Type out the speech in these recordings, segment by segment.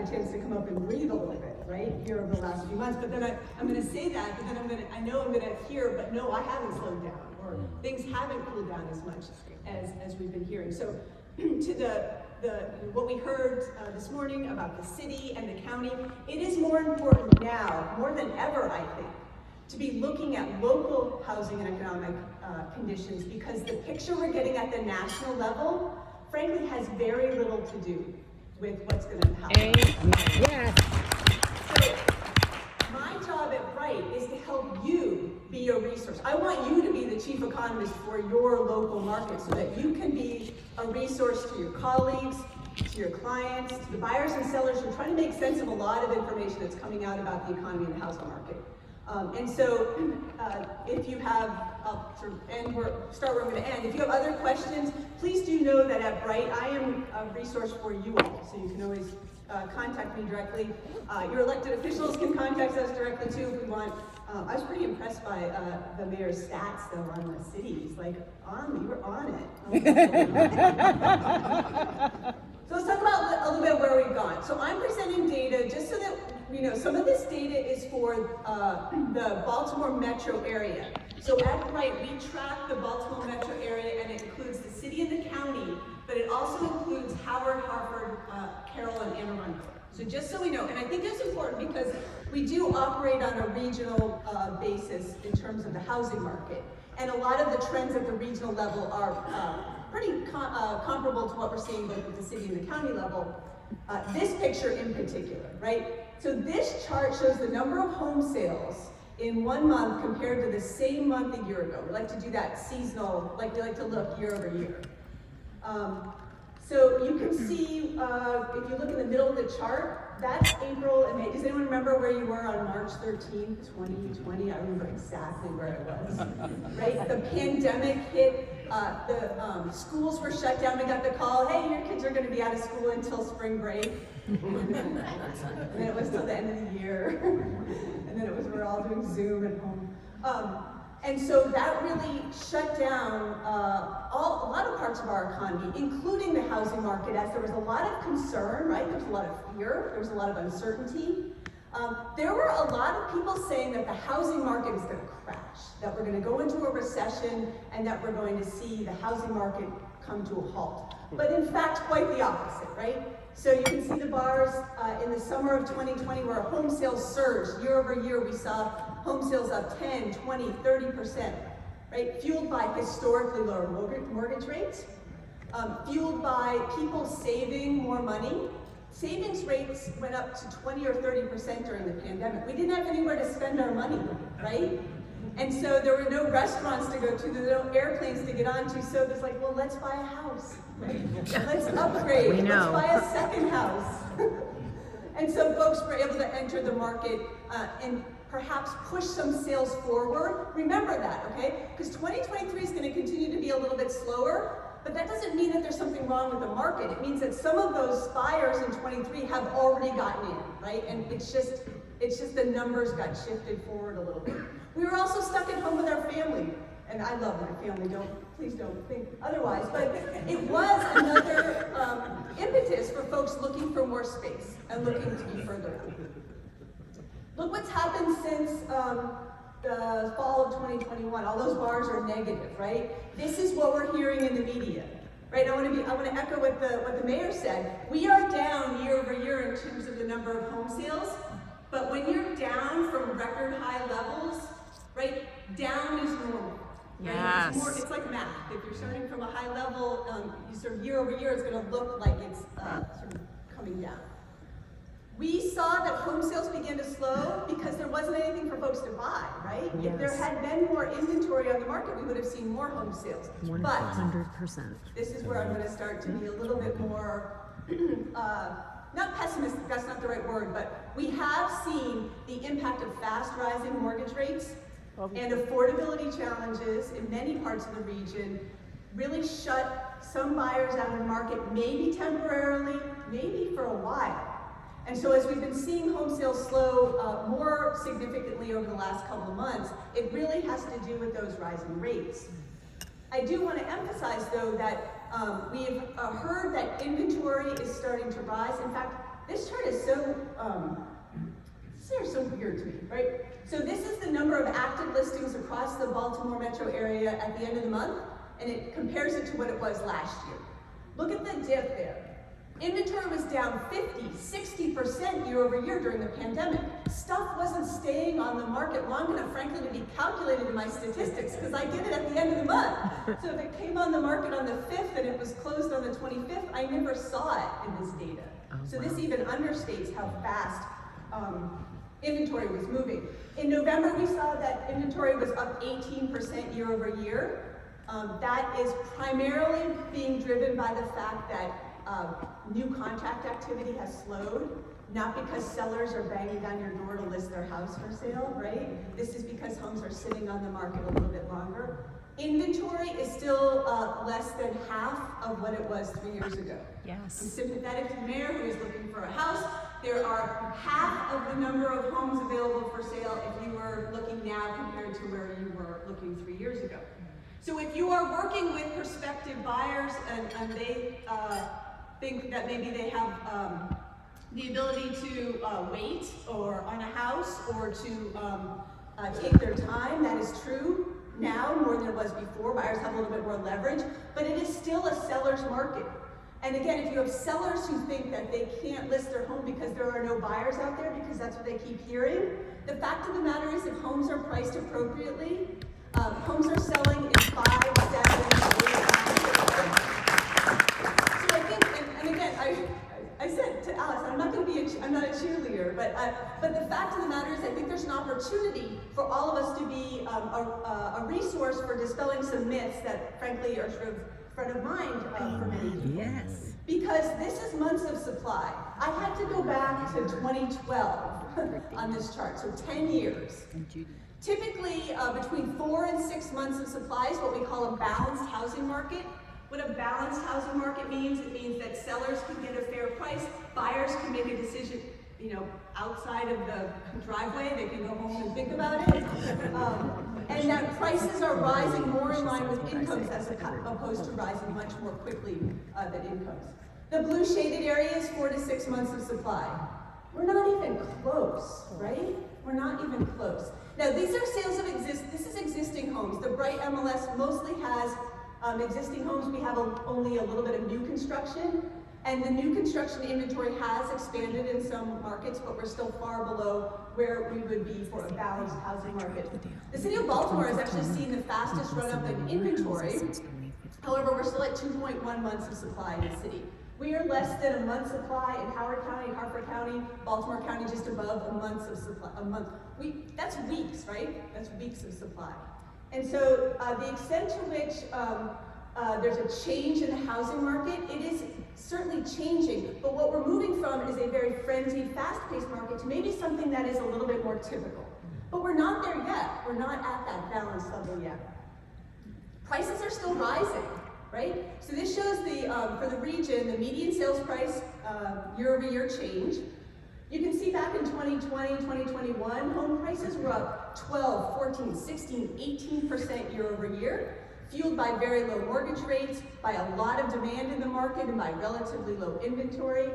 a chance to come up and breathe a little bit, right, here over the last few months. But then I'm going to say that, but then I know I'm going to hear, but no, I haven't slowed down, or things haven't cooled down as much as we've been hearing. So to what we heard this morning about the city and the county, it is more important now, more than ever, I think, to be looking at local housing and economic conditions, because the picture we're getting at the national level, frankly, has very little to do with what's going to happen. Yes. So my job at Bright is to help you be a resource. I want you to be the chief economist for your local market so that you can be a resource to your colleagues, to your clients, to the buyers and sellers who are trying to make sense of a lot of information that's coming out about the economy and the housing market. And so if you have, I'll sort of start where I'm going to end. If you have other questions, please do know that at Bright, I am a resource for you all. So you can always contact me directly. Your elected officials can contact us directly too if we want. I was pretty impressed by the mayor's stats though on the cities. Like, you were on it. So let's talk about a little bit where we've gone. So I'm presenting data just so that some of this data is for the Baltimore metro area. So at Bright, we track the Baltimore metro area, and it includes the city and the county, but it also includes Howard, Hartford, Carroll, and Anne Arundel. So just so we know, and I think it's important because we do operate on a regional basis in terms of the housing market, and a lot of the trends at the regional level are pretty comparable to what we're seeing both at the city and the county level. This picture in particular, right? So this chart shows the number of home sales in 1 month compared to the same month a year ago. We like to do that seasonal, we like to look year over year. So you can see, if you look in the middle of the chart, that's April and May. Does anyone remember where you were on March 13th, 2020? I remember exactly where I was, right? The pandemic hit, the schools were shut down. We got the call, hey, your kids are gonna be out of school until spring break. And then it was till the end of the year. And then it was, we're all doing Zoom at home. And so that really shut down a lot of parts of our economy, including the housing market, as there was a lot of concern, right? There was a lot of fear, there was a lot of uncertainty. There were a lot of people saying that the housing market is going to crash, that we're going to go into a recession, and that we're going to see the housing market come to a halt. But in fact, quite the opposite, right? So you can see the bars in the summer of 2020 where home sales surged. Year over year, we saw home sales up 10, 20, 30%, right? Fueled by historically lower mortgage rates, fueled by people saving more money. Savings rates went up to 20 or 30% during the pandemic. We didn't have anywhere to spend our money, right? And so there were no restaurants to go to, there were no airplanes to get onto, so there's like, well, let's buy a house, right? Let's upgrade, let's buy a second house. And so folks were able to enter the market and perhaps push some sales forward. Remember that, okay? Because 2023 is going to continue to be a little bit slower, but that doesn't mean that there's something wrong with the market. It means that some of those buyers in 23 have already gotten in, right? And it's just the numbers got shifted forward a little bit. We were also stuck at home with our family, and I love my family, please don't think otherwise, but it was another impetus for folks looking for more space and looking to be further out. Look what's happened since the fall of 2021. All those bars are negative, right? This is what we're hearing in the media, right? I want to echo what the mayor said. We are down year over year in terms of the number of home sales, but when you're down from record high levels, right? Down is normal. Right? Yes. It's like math. If you're starting from a high level, you sort of year over year, it's going to look like it's sort of coming down. We saw that home sales began to slow because there wasn't anything for folks to buy, right? Yes. If there had been more inventory on the market, we would have seen more home sales. 100%. This is where I'm going to start to be a little bit more, not pessimistic, that's not the right word, but we have seen the impact of fast rising mortgage rates and affordability challenges in many parts of the region really shut some buyers out of the market, maybe temporarily, maybe for a while. And so as we've been seeing home sales slow more significantly over the last couple of months, it really has to do with those rising rates. I do want to emphasize, though, that we've heard that inventory is starting to rise. In fact, This chart is so, so weird to me, right? So this is the number of active listings across the Baltimore metro area at the end of the month, and it compares it to what it was last year. Look at the dip there. Inventory was down 50, 60% year over year during the pandemic. Stuff wasn't staying on the market long enough, frankly, to be calculated in my statistics, because I did it at the end of the month. So if it came on the market on the 5th and it was closed on the 25th, I never saw it in this data. So this even understates how fast inventory was moving. In November, we saw that inventory was up 18% year over year. That is primarily being driven by the fact that new contract activity has slowed, not because sellers are banging down your door to list their house for sale, right? This is because homes are sitting on the market a little bit longer. Inventory is still less than half of what it was 3 years ago. Yes. I'm sympathetic to the mayor who is looking for a house. There are half of the number of homes available for sale if you were looking now compared to where you were looking 3 years ago. So if you are working with prospective buyers and they think that maybe they have the ability to wait or on a house or to take their time, that is true now more than it was before. Buyers have a little bit more leverage, but it is still a seller's market. And again, if you have sellers who think that they can't list their home because there are no buyers out there, because that's what they keep hearing, the fact of the matter is if homes are priced appropriately, homes are selling in 5, 7, 8 years. So I think, and again, I said to Alex, I'm not going to be, I'm not a cheerleader, but the fact of the matter is I think there's an opportunity for all of us to be a resource for dispelling some myths that frankly are sort of front of mind for many people. Yes. Because this is months of supply. I had to go back to 2012 on this chart, so 10 years. Typically, between 4 and 6 months of supply is what we call a balanced housing market. What a balanced housing market means, it means that sellers can get a fair price, buyers can make a decision, outside of the driveway, they can go home and think about it. And that prices are rising more in line with incomes as opposed to rising much more quickly than incomes. The blue shaded area is 4 to 6 months of supply. We're not even close, right? We're not even close. Now these are sales of this is existing homes. The BrightMLS mostly has existing homes. We have only a little bit of new construction. And the new construction inventory has expanded in some markets, but we're still far below where we would be for a balanced housing market. The city of Baltimore has actually seen the fastest run up in inventory. However, we're still at 2.1 months of supply in the city. We are less than a month's supply in Howard County, Harford County, Baltimore County, just above a month of supply. That's weeks, right? That's weeks of supply. And so the extent to which there's a change in the housing market, it is certainly changing, but what we're moving from is a very frenzied, fast-paced market to maybe something that is a little bit more typical. But we're not there yet. We're not at that balance level yet. Prices are still rising, right? So this shows for the region, the median sales price year-over-year change. You can see back in 2020, 2021, home prices were up 12, 14, 16, 18% year-over-year. Fueled by very low mortgage rates, by a lot of demand in the market, and by relatively low inventory.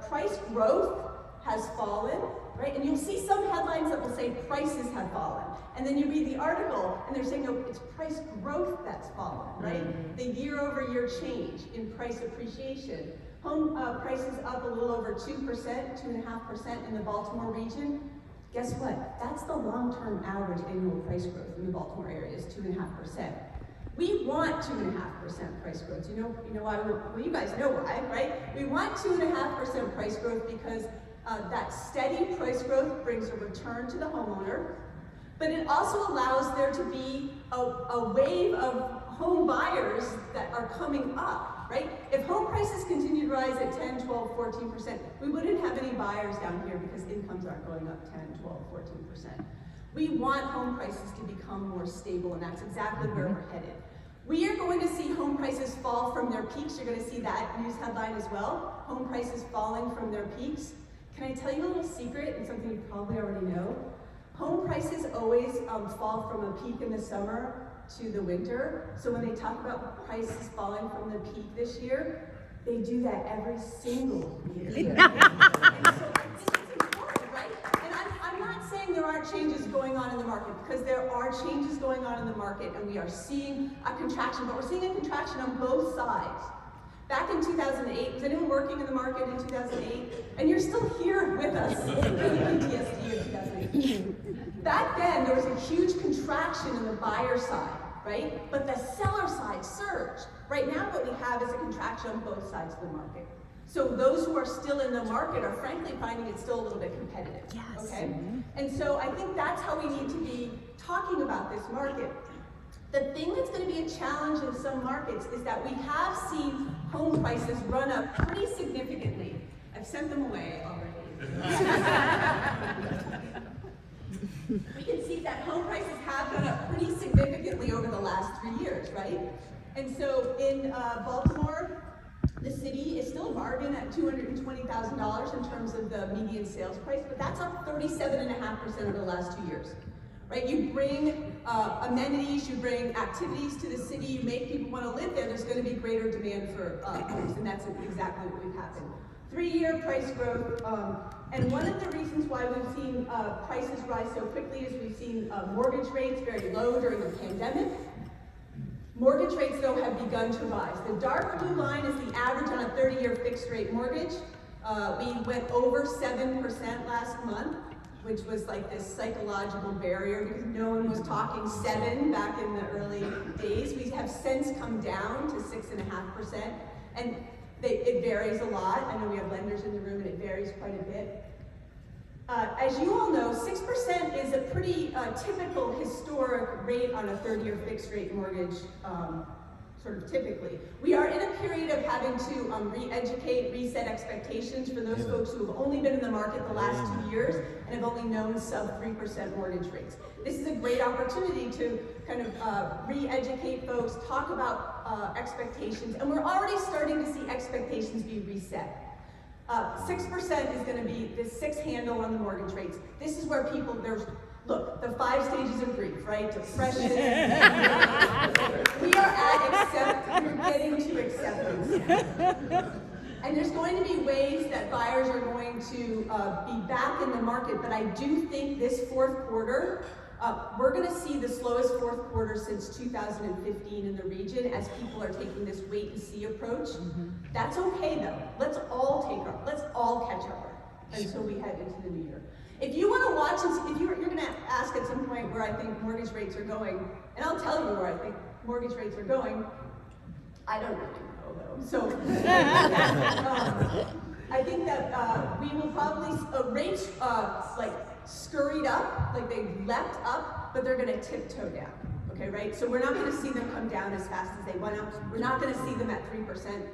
Price growth has fallen, right? And you'll see some headlines that will say prices have fallen. And then you read the article, and they're saying, no, it's price growth that's fallen, right? The year-over-year change in price appreciation. Home prices up a little over 2%, 2.5% in the Baltimore region. Guess what? That's the long-term average annual price growth in the Baltimore area is 2.5%. We want 2.5% price growth. You know why? Well, you guys know why, right? We want 2.5% price growth because that steady price growth brings a return to the homeowner, but it also allows there to be a wave of home buyers that are coming up, right? If home prices continue to rise at 10, 12, 14%, we wouldn't have any buyers down here because incomes aren't going up 10, 12, 14%. We want home prices to become more stable, and that's exactly where we're headed. We are going to see home prices fall from their peaks. You're going to see that news headline as well. Home prices falling from their peaks. Can I tell you a little secret and something you probably already know? Home prices always fall from a peak in the summer to the winter. So when they talk about prices falling from the peak this year, They do that every single year. And so this is important, right? And I'm not saying there aren't changes going on in the market, because there are changes going on in the market, and we are seeing a contraction, but we're seeing a contraction on both sides. Back in 2008, was anyone working in the market in 2008? And you're still here with us in PTSD of 2008. Back then, there was a huge contraction in the buyer side, right? But the seller side surged. Right now, what we have is a contraction on both sides of the market. So those who are still in the market are frankly finding it still a little bit competitive, okay? And so I think that's how we need to be talking about this market. The thing that's going to be a challenge in some markets is that we have seen home prices run up pretty significantly. I've sent them away already. We can see that home prices have gone up pretty significantly over the last 3 years, right? And so in Baltimore, the city is still a bargain at $220,000 in terms of the median sales price, but that's up 37.5% over the last 2 years. Right, you bring amenities, you bring activities to the city, you make people want to live there, there's going to be greater demand for homes, and that's exactly what we've happened. 3-year price growth, and one of the reasons why we've seen prices rise so quickly is we've seen mortgage rates very low during the pandemic. Mortgage rates, though, have begun to rise. The dark blue line is the average on a 30-year fixed rate mortgage. We went over 7% last month, which was like this psychological barrier because no one was talking 7 back in the early days. We have since come down to 6.5%, and it varies a lot. I know we have lenders in the room, and it varies quite a bit. As you all know, 6% is a pretty typical historic rate on a 30-year fixed rate mortgage, sort of typically. We are in a period of having to re-educate, reset expectations for those folks who have only been in the market the last 2 years and have only known sub 3% mortgage rates. This is a great opportunity to kind of re-educate folks, talk about expectations, and we're already starting to see expectations be reset. 6% is going to be the 6 handle on the mortgage rates. This is where people, look, the 5 stages of grief, right? Depression. We are at we're getting to acceptance. And there's going to be ways that buyers are going to be back in the market, but I do think this 4th quarter, we're going to see the slowest 4th quarter since 2015 in the region as people are taking this wait and see approach. That's okay though. Let's all catch up until we head into the new year. If you want to watch and see, if you're going to ask at some point where I think mortgage rates are going, and I'll tell you where I think mortgage rates are going, I don't really know though. So I think that we will probably, rates like scurried up, like they leapt up, but they're going to tiptoe down. Okay, right? So we're not going to see them come down as fast as they went up. We're not going to see them at 3%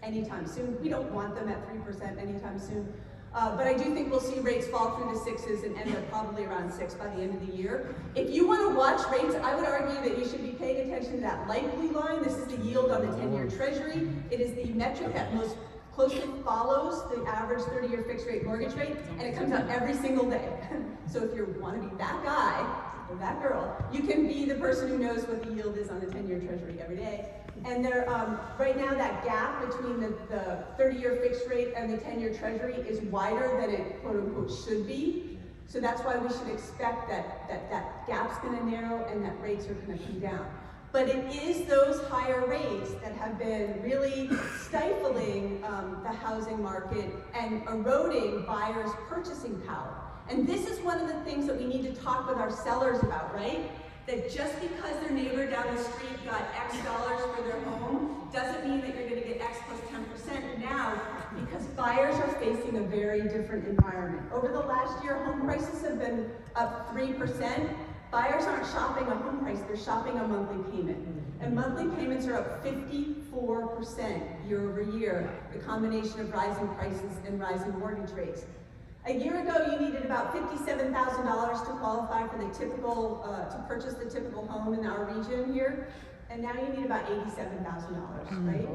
anytime soon. We don't want them at 3% anytime soon. But I do think we'll see rates fall through the 6s and end up probably around 6 by the end of the year. If you want to watch rates, I would argue that you should be paying attention to that light blue line. This is the yield on the 10-year treasury. It is the metric that most closely follows the average 30-year fixed rate mortgage rate, and it comes out every single day. So if you want to be that guy or that girl, you can be the person who knows what the yield is on the 10-year treasury every day. And there, right now, that gap between the 30-year fixed rate and the 10-year treasury is wider than it, quote unquote, should be. So that's why we should expect that gap's going to narrow and that rates are going to come down. But it is those higher rates that have been really stifling the housing market and eroding buyers' purchasing power. And this is one of the things that we need to talk with our sellers about, right? That just because their neighbor down the street got X dollars for their home doesn't mean that you're going to get X plus 10% now, because buyers are facing a very different environment. Over the last year, home prices have been up 3%. Buyers aren't shopping a home price, they're shopping a monthly payment. And monthly payments are up 54% year over year, the combination of rising prices and rising mortgage rates. A year ago, you needed about $57,000 to qualify for the typical, to purchase the typical home in our region here, and now you need about $87,000, right?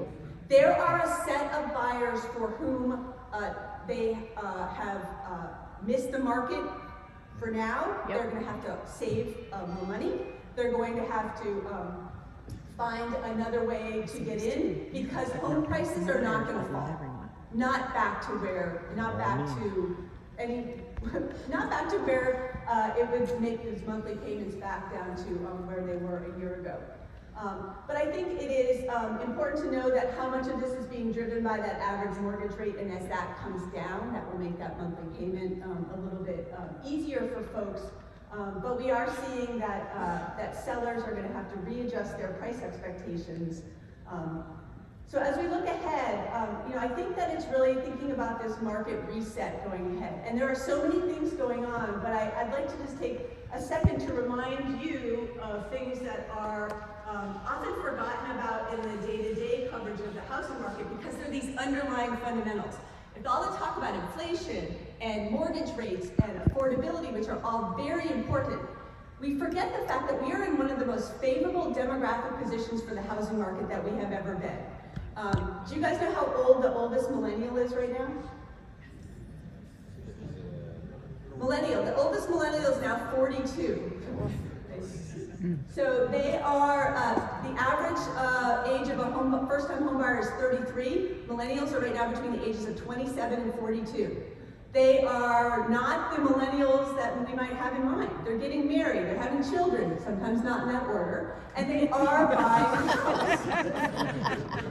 There are a set of buyers for whom they have missed the market for now. They're going to have to save more money. They're going to have to find another way to get in, because home prices are not going to fall. Not back to where it would make those monthly payments back down to where they were a year ago. But I think it is important to know that how much of this is being driven by that average mortgage rate, and as that comes down, that will make that monthly payment a little bit easier for folks. But we are seeing that sellers are going to have to readjust their price expectations. So as we look ahead, I think that it's really thinking about this market reset going ahead. And there are so many things going on, but I'd like to just take a second to remind you of things that are often forgotten about in the day-to-day coverage of the housing market, because they're these underlying fundamentals. If all the talk about inflation and mortgage rates and affordability, which are all very important, we forget the fact that we are in one of the most favorable demographic positions for the housing market that we have ever been. Do you guys know how old the oldest millennial is right now? The oldest millennial is now 42. So they are, the average age of a first-time homebuyer is 33. Millennials are right now between the ages of 27 and 42. They are not the millennials that we might have in mind. They're getting married, they're having children, sometimes not in that order, and they are buying a house,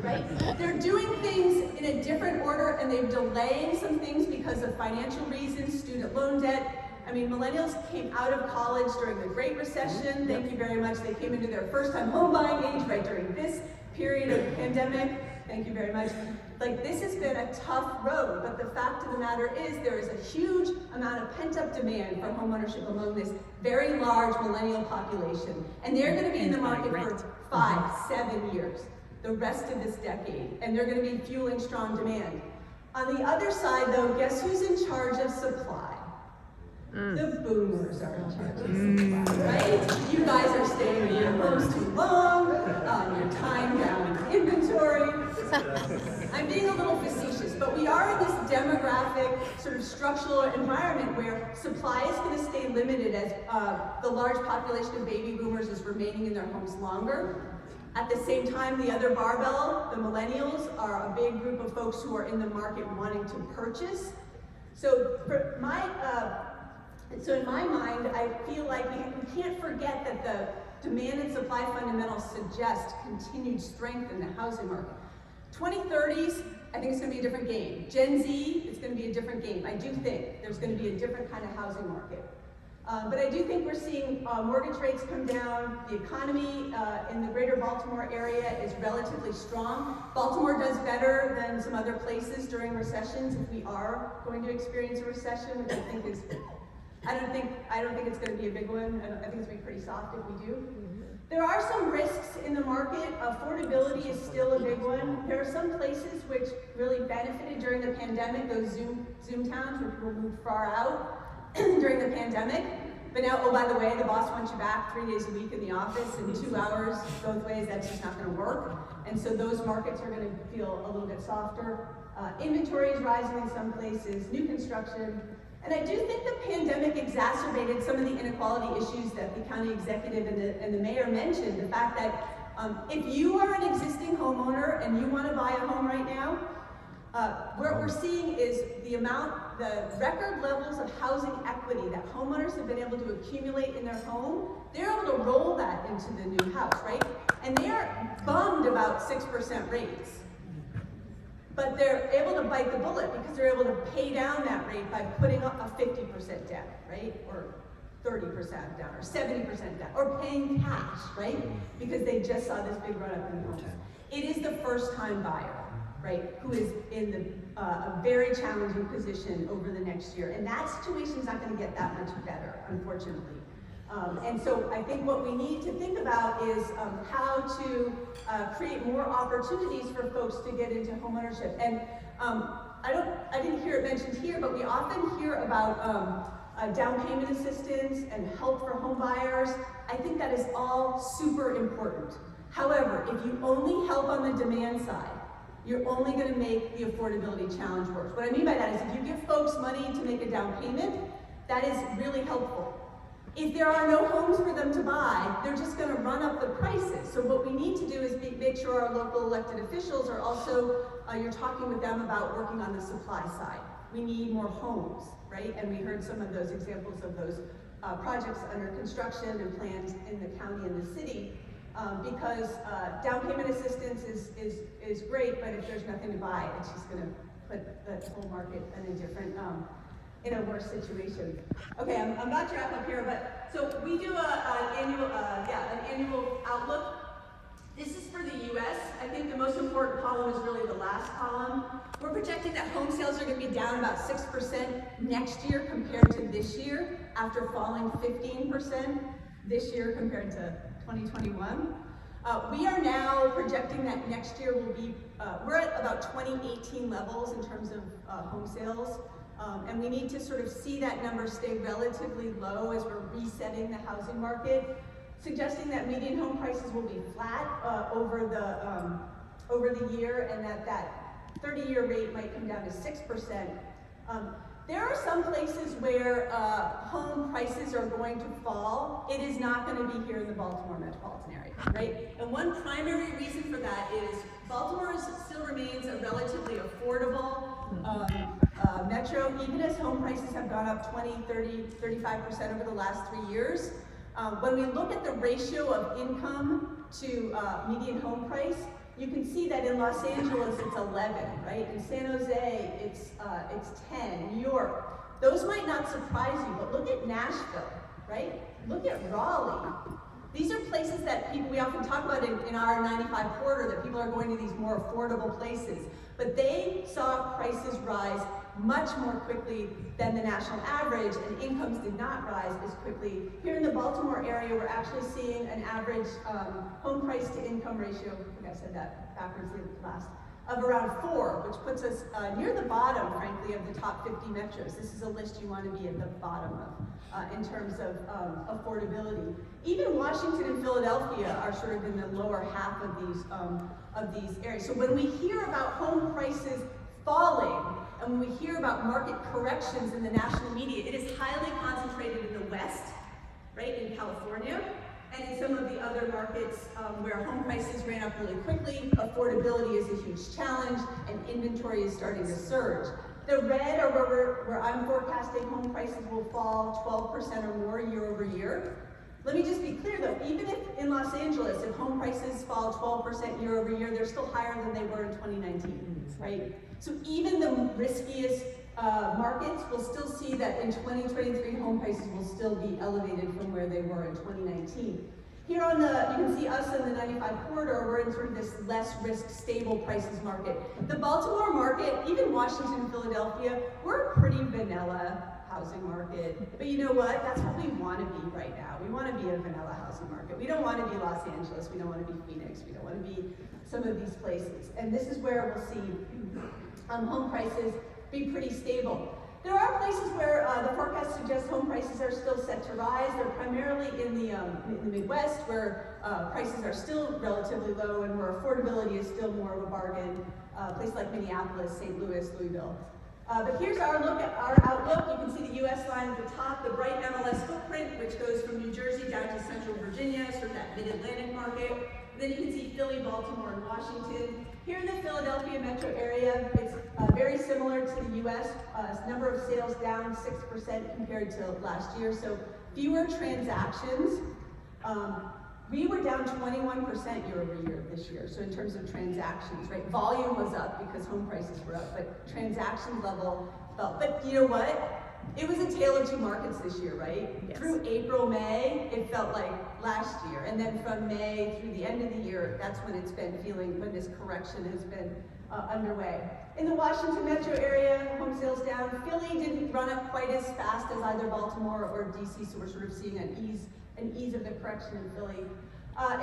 right? They're doing things in a different order, and they're delaying some things because of financial reasons, student loan debt. I mean, millennials came out of college during the Great Recession. Thank you very much. They came into their first-time home buying age right during this period of the pandemic. Thank you very much. Like, this has been a tough road, but the fact of the matter is there is a huge amount of pent-up demand for homeownership among this very large millennial population. And they're going to be in the market for 5-7 years, the rest of this decade, and they're going to be fueling strong demand. On the other side, though, guess who's in charge of supply? The boomers are in charge of supply, right? You guys are staying in your homes too long, you're tying down inventory. I'm being a little facetious, but we are in this demographic, sort of structural environment where supply is going to stay limited as the large population of baby boomers is remaining in their homes longer. At the same time, the other barbell, the millennials, are a big group of folks who are in the market wanting to purchase. So in my mind, I feel like we can't forget that the demand and supply fundamentals suggest continued strength in the housing market. 2030s, I think it's going to be a different game. Gen Z, it's going to be a different game. I do think there's going to be a different kind of housing market. But I do think we're seeing mortgage rates come down. The economy in the greater Baltimore area is relatively strong. Baltimore does better than some other places during recessions if we are going to experience a recession, which I think is, I don't think it's going to be a big one. I think it's going to be pretty soft if we do. There are some risks in the market. Affordability is still a big one. There are some places which really benefited during the pandemic, those Zoom towns where people moved far out during the pandemic. But now, oh, by the way, the boss wants you back 3 days a week in the office and 2 hours both ways. That's just not going to work. And so those markets are going to feel a little bit softer. Inventory is rising in some places, new construction. And I do think the pandemic exacerbated some of the inequality issues that the county executive and the mayor mentioned. The fact that if you are an existing homeowner and you want to buy a home right now, what we're seeing is the record levels of housing equity that homeowners have been able to accumulate in their home. They're able to roll that into the new house, right? And they're bummed about 6% rates. But they're able to bite the bullet because they're able to pay down that rate by putting up a 50% down, right? Or 30% down, or 70% down, or paying cash, right? Because they just saw this big run up in homes. It is the first-time buyer, right, who is in a very challenging position over the next year. And that situation is not going to get that much better, unfortunately. And so I think what we need to think about is how to create more opportunities for folks to get into homeownership. And I didn't hear it mentioned here, but we often hear about down payment assistance and help for home buyers. I think that is all super important. However, if you only help on the demand side, you're only going to make the affordability challenge worse. What I mean by that is if you give folks money to make a down payment, that is really helpful. If there are no homes for them to buy, they're just going to run up the prices. So what we need to do is make sure our local elected officials are also, you're talking with them about working on the supply side. We need more homes, right? And we heard some of those examples of those projects under construction and planned in the county and the city, because down payment assistance is great, but if there's nothing to buy, it's just going to put the whole market in a different, in a worse situation. Okay, I'm about to wrap up here, but so we do an annual outlook. This is for the U.S. I think the most important column is really the last column. We're projecting that home sales are going to be down about 6% next year compared to this year, after falling 15% this year compared to 2021. We are now projecting that next year will be, we're at about 2018 levels in terms of home sales. And we need to sort of see that number stay relatively low as we're resetting the housing market, suggesting that median home prices will be flat over the year, and that 30-year rate might come down to 6%. There are some places where home prices are going to fall. It is not going to be here in the Baltimore metropolitan area, right? And one primary reason for that is Baltimore still remains a relatively affordable metro, even as home prices have gone up 20, 30, 35% over the last 3 years. When we look at the ratio of income to median home price, you can see that in Los Angeles it's 11, right? In San Jose it's 10. New York, those might not surprise you, but look at Nashville, right? Look at Raleigh. These are places that we often talk about in our 95 corridor, that people are going to these more affordable places, but they saw prices rise much more quickly than the national average, and incomes did not rise as quickly. Here in the Baltimore area, we're actually seeing an average home price to income ratio, I think I said that backwards last, of around 4, which puts us near the bottom, frankly, of the top 50 metros. This is a list you want to be at the bottom of in terms of affordability. Even Washington and Philadelphia are sort of in the lower half of these areas. So when we hear about home prices falling, and when we hear about market corrections in the national media, it is highly concentrated in the West, right, in California, and in some of the other markets where home prices ran up really quickly, affordability is a huge challenge, and inventory is starting to surge. The red are where I'm forecasting home prices will fall 12% or more year over year. Let me just be clear though, even if in Los Angeles, if home prices fall 12% year over year, they're still higher than they were in 2019, right? So even the riskiest markets will still see that in 2023, home prices will still be elevated from where they were in 2019. Here on the, you can see us in the 95 corridor, we're in sort of this less risk, stable prices market. The Baltimore market, even Washington and Philadelphia, we're a pretty vanilla housing market. But you know what? That's what we want to be right now. We want to be a vanilla housing market. We don't want to be Los Angeles. We don't want to be Phoenix. We don't want to be some of these places. And this is where we'll see home prices be pretty stable. There are places where the forecast suggests home prices are still set to rise. They're primarily in the Midwest, where prices are still relatively low and where affordability is still more of a bargain. Places like Minneapolis, St. Louis, Louisville. But here's our look at our outlook. You can see the U.S. line at the top, the BrightMLS footprint, which goes from New Jersey down to Central Virginia, sort of that mid-Atlantic market. Then you can see Philly, Baltimore, and Washington. Here in the Philadelphia metro area, it's very similar to the U.S. Number of sales down 6% compared to last year, so fewer transactions. We were down 21% year over year this year, so in terms of transactions, right? Volume was up because home prices were up, but transaction level fell. But you know what? It was a tale of two markets this year, right? Yes. Through April, May, it felt like last year. And then from May through the end of the year, that's when it's been feeling, when this correction has been underway. In the Washington metro area, home sales down. Philly didn't run up quite as fast as either Baltimore or DC, so we're sort of seeing an ease of the correction in Philly.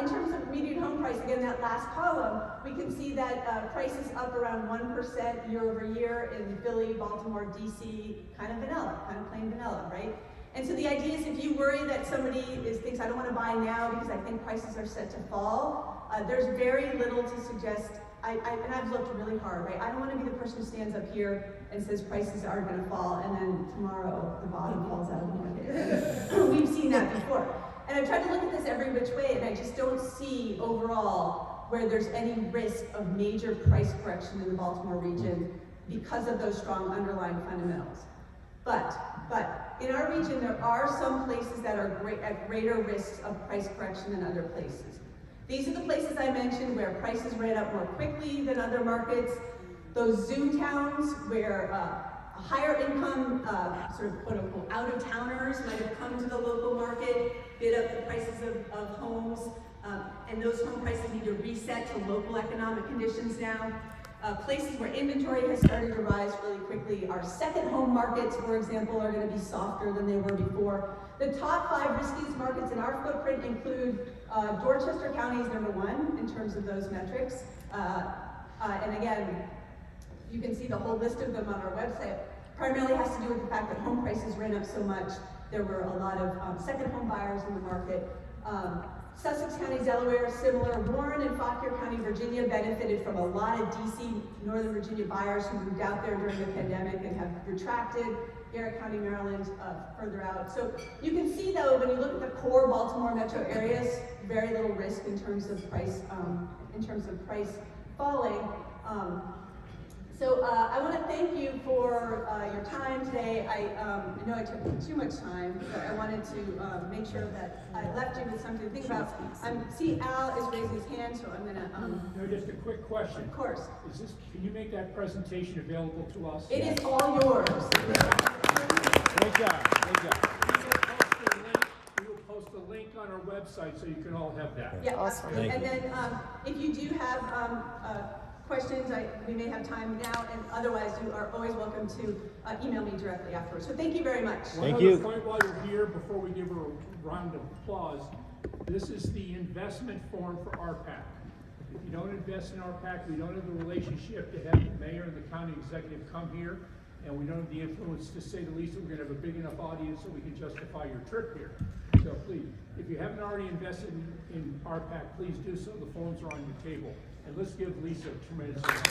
In terms of median home price, again, that last column, we can see that prices up around 1% year over year in Philly, Baltimore, DC, kind of vanilla, kind of plain vanilla, right? And so the idea is if you worry that somebody thinks, I don't want to buy now because I think prices are set to fall, there's very little to suggest, and I've looked really hard, right? I don't want to be the person who stands up here and says prices are going to fall, and then tomorrow the bottom falls out of the market. We've seen that And I tried to look at this every which way, and I just don't see overall where there's any risk of major price correction in the Baltimore region because of those strong underlying fundamentals. But in our region, there are some places that are at greater risks of price correction than other places. These are the places I mentioned where prices ran up more quickly than other markets. Those Zoom towns where higher income, sort of quote unquote, out-of-towners might have come to the local market, bid up the prices of homes, and those home prices need to reset to local economic conditions now. Places where inventory has started to rise really quickly. Our second home markets, for example, are going to be softer than they were before. The top 5 riskiest markets in our footprint include Dorchester County is #1 in terms of those metrics. And again, you can see the whole list of them on our website. Primarily has to do with the fact that home prices ran up so much. There were a lot of second home buyers in the market. Sussex County, Delaware, similar. Warren and Fauquier County, Virginia benefited from a lot of DC, Northern Virginia buyers who moved out there during the pandemic and have retracted. Garrett County, Maryland, further out. So you can see though, when you look at the core Baltimore metro areas, very little risk in terms of price falling. So I want to thank you for your time today. I know I took too much time, but I wanted to make sure that I left you with something to think about. See, Al is raising his hand, so I'm going to... No, just a quick question. Of course. Can you make that presentation available to us? It is all yours. Great job, great job. We will post a link on our website so you can all have that. Yeah, awesome. And then if you do have questions, we may have time now, and otherwise you are always welcome to email me directly afterwards. So thank you very much. One other point while you're here, before we give her a round of applause, this is the investment form for RPAC. If you don't invest in RPAC, we don't have the relationship to have the mayor and the county executive come here, and we don't have the influence, to say the least, that we're going to have a big enough audience so we can justify your trip here. So please, if you haven't already invested in RPAC, please do so. The phones are on your table. And let's give Lisa a tremendous amount.